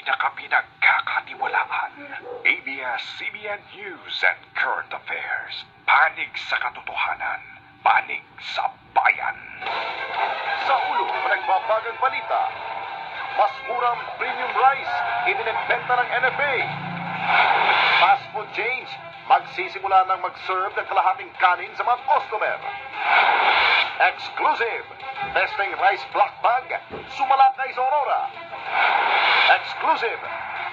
pinagkakatiwalaan. ABS-CBN News and Current Affairs. Panig sa katotohanan. Panig sa bayan. Sa ulo, nagbabagang balita. Mas murang premium rice, ibinibenta ng NFA. Fast food chains, magsisimula ng mag-serve ng kalahating kanin sa mga customer. Exclusive, testing rice black bag, sumalakay sa Aurora. Exclusive,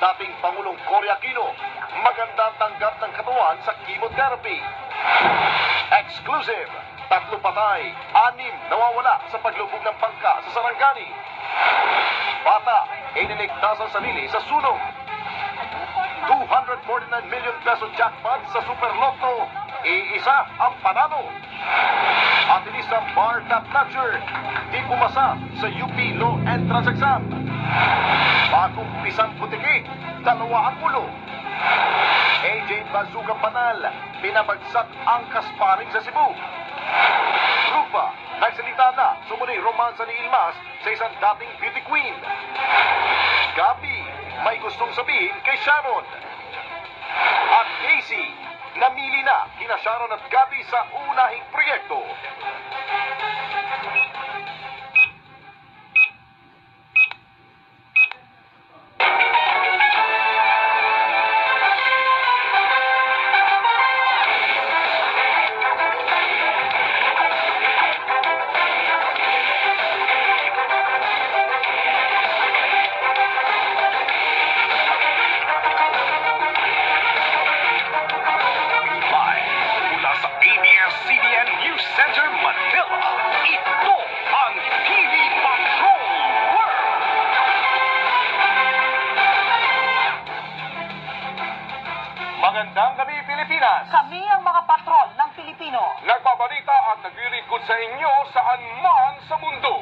dating Pangulong Cory Aquino, magandang tanggap ng katawan sa chemotherapy. Exclusive, 3 patay, 6 nawawala sa paglubog ng bangka sa Sarangani. Bata, iniligtas ang sarili sa sunog. 249 million peso jackpot sa Super Lotto, iisa ang panalo. At inisang bar top notcher, di pumasa sa UP Law Entrance Exam. Bagong pisang butiki, 2 ang ulo. AJ Bazooka Panal, pinabagsak ang kasparing sa Cebu. Rupa, nagsalita na sumuli romansa ni Ilmas sa isang dating beauty queen. Gabi, may gustong sabihin kay Sharon. At Casey, namili na kina Sharon at Gabi sa unahing proyekto. ABS-CBN News Center, Manila. Ito ang TV Patrol World. Magandang gabi, Pilipinas! Kami ang mga patrol ng Pilipino. Nagbabalita at naglilingkod sa inyo saan man sa mundo.